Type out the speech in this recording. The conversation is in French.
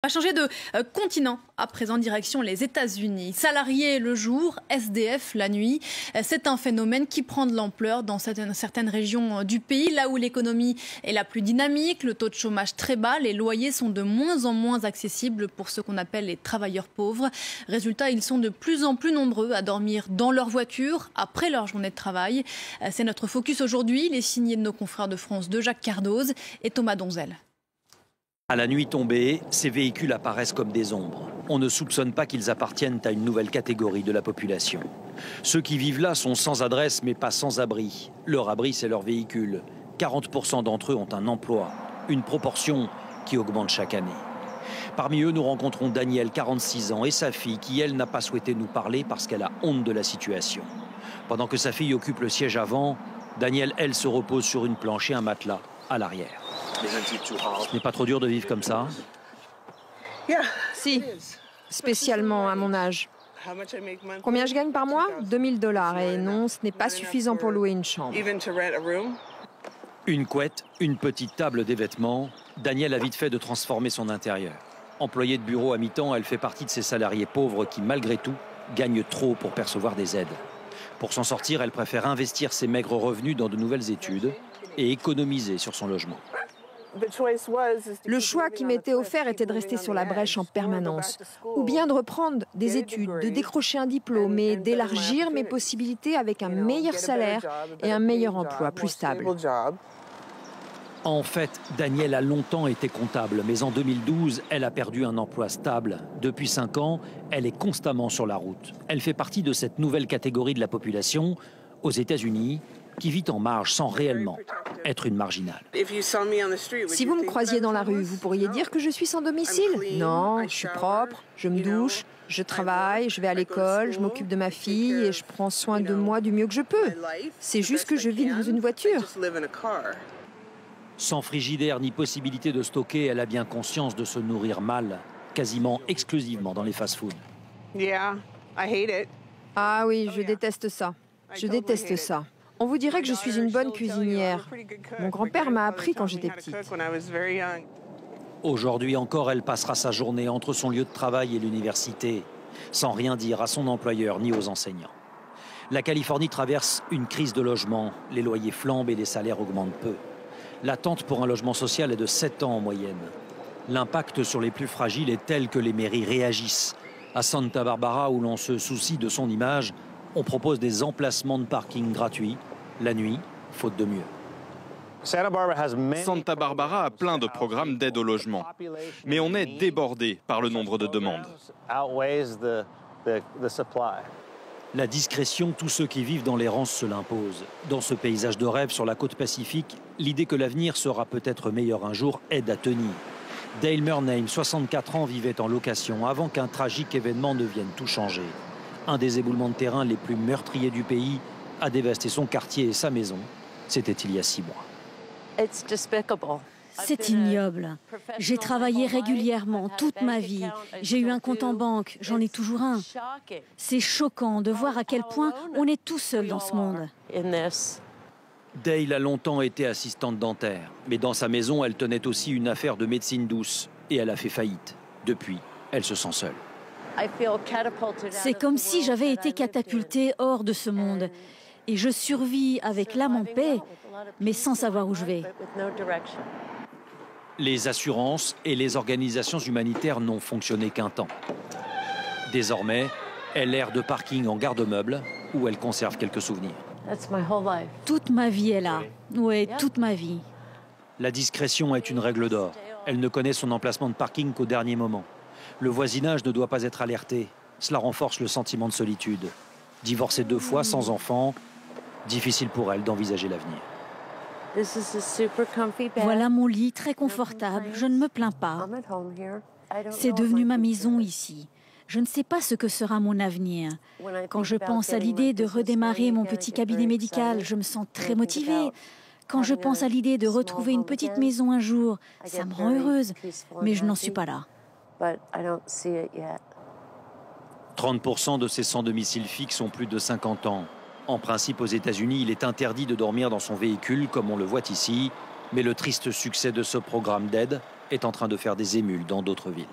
On va changer de continent, à présent direction les États-Unis. Salariés le jour, SDF la nuit. C'est un phénomène qui prend de l'ampleur dans certaines régions du pays, là où l'économie est la plus dynamique, le taux de chômage très bas, les loyers sont de moins en moins accessibles pour ceux qu'on appelle les travailleurs pauvres. Résultat, ils sont de plus en plus nombreux à dormir dans leur voiture après leur journée de travail. C'est notre focus aujourd'hui, les signés de nos confrères de France 2, Jacques Cardoz et Thomas Donzel. À la nuit tombée, ces véhicules apparaissent comme des ombres. On ne soupçonne pas qu'ils appartiennent à une nouvelle catégorie de la population. Ceux qui vivent là sont sans adresse mais pas sans abri. Leur abri, c'est leur véhicule. 40% d'entre eux ont un emploi, une proportion qui augmente chaque année. Parmi eux, nous rencontrons Danielle, 46 ans, et sa fille qui, elle, n'a pas souhaité nous parler parce qu'elle a honte de la situation. Pendant que sa fille occupe le siège avant, Danielle, elle, se repose sur une planche et un matelas à l'arrière. Ce n'est pas trop dur de vivre comme ça? Si, spécialement à mon âge. Combien je gagne par mois? 2000 $. Et non, ce n'est pas suffisant pour louer une chambre. Une couette, une petite table des vêtements. Danielle a vite fait de transformer son intérieur. Employée de bureau à mi-temps, elle fait partie de ces salariés pauvres qui, malgré tout, gagnent trop pour percevoir des aides. Pour s'en sortir, elle préfère investir ses maigres revenus dans de nouvelles études et économiser sur son logement. Le choix qui m'était offert était de rester sur la brèche en permanence, ou bien de reprendre des études, de décrocher un diplôme et d'élargir mes possibilités avec un meilleur salaire et un meilleur emploi plus stable. En fait, Danielle a longtemps été comptable, mais en 2012, elle a perdu un emploi stable. Depuis 5 ans, elle est constamment sur la route. Elle fait partie de cette nouvelle catégorie de la population, aux États-Unis, qui vit en marge sans réellement être une marginale. Si vous me croisiez dans la rue, vous pourriez dire que je suis sans domicile? Non, je suis propre, je me douche, je travaille, je vais à l'école, je m'occupe de ma fille et je prends soin de moi du mieux que je peux. C'est juste que je vis dans une voiture. Sans frigidaire ni possibilité de stocker, elle a bien conscience de se nourrir mal, quasiment exclusivement dans les fast-foods. Ah oui, je déteste ça. Je déteste ça. On vous dirait que je suis une bonne cuisinière. Mon grand-père m'a appris quand j'étais petite. Aujourd'hui encore, elle passera sa journée entre son lieu de travail et l'université, sans rien dire à son employeur ni aux enseignants. La Californie traverse une crise de logement. Les loyers flambent et les salaires augmentent peu. L'attente pour un logement social est de 7 ans en moyenne. L'impact sur les plus fragiles est tel que les mairies réagissent. À Santa Barbara, où l'on se soucie de son image, on propose des emplacements de parking gratuits, la nuit, faute de mieux. Santa Barbara a plein de programmes d'aide au logement, mais on est débordé par le nombre de demandes. La discrétion, tous ceux qui vivent dans l'errance se l'imposent. Dans ce paysage de rêve sur la côte pacifique, l'idée que l'avenir sera peut-être meilleur un jour aide à tenir. Dale Murnane, 64 ans, vivait en location avant qu'un tragique événement ne vienne tout changer. Un des éboulements de terrain les plus meurtriers du pays a dévasté son quartier et sa maison. C'était il y a 6 mois. C'est ignoble. J'ai travaillé régulièrement toute ma vie. J'ai eu un compte en banque, j'en ai toujours un. C'est choquant de voir à quel point on est tout seul dans ce monde. Dale a longtemps été assistante dentaire, mais dans sa maison, elle tenait aussi une affaire de médecine douce et elle a fait faillite. Depuis, elle se sent seule. C'est comme si j'avais été catapultée hors de ce monde. Et je survis avec l'âme en paix, mais sans savoir où je vais. Les assurances et les organisations humanitaires n'ont fonctionné qu'un temps. Désormais, elle erre de parking en garde-meuble où elle conserve quelques souvenirs. Toute ma vie est là. Oui, toute ma vie. La discrétion est une règle d'or. Elle ne connaît son emplacement de parking qu'au dernier moment. Le voisinage ne doit pas être alerté. Cela renforce le sentiment de solitude. Divorcée 2 fois, sans enfant, difficile pour elle d'envisager l'avenir. Voilà mon lit très confortable, je ne me plains pas. C'est devenu ma maison ici. Je ne sais pas ce que sera mon avenir. Quand je pense à l'idée de redémarrer mon petit cabinet médical, je me sens très motivée. Quand je pense à l'idée de retrouver une petite maison un jour, ça me rend heureuse, mais je n'en suis pas là. 30% de ces sans domicile fixe ont plus de 50 ans. En principe, aux États-Unis, il est interdit de dormir dans son véhicule, comme on le voit ici. Mais le triste succès de ce programme d'aide est en train de faire des émules dans d'autres villes.